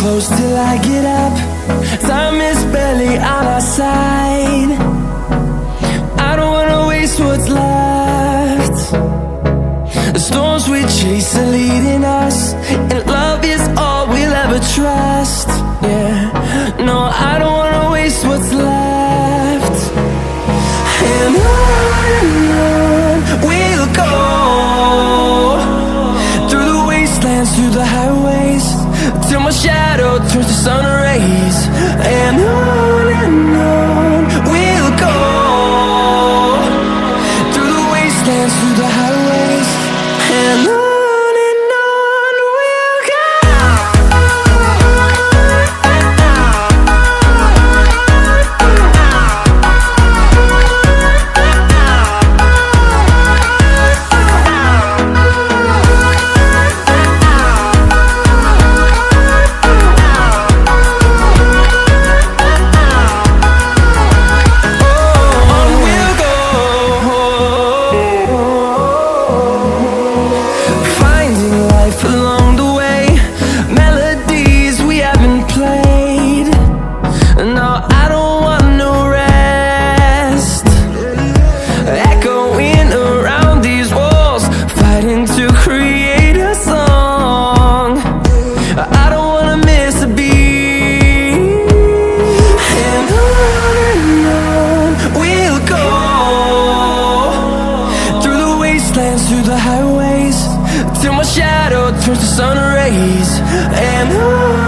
close till I get up. Time is barely on our side. I don't wanna waste what's left. The storms we chase are leading us, and love is all we'll ever trust. Yeah, no, I don't wanna waste what's left. And on we'll go, through the wastelands, through the highways, till my shadow turns to sun rays. And on we'll go, through the wastelands, through the highways, and on we'll go. Through the highways, till my shadow turns to sun rays. And on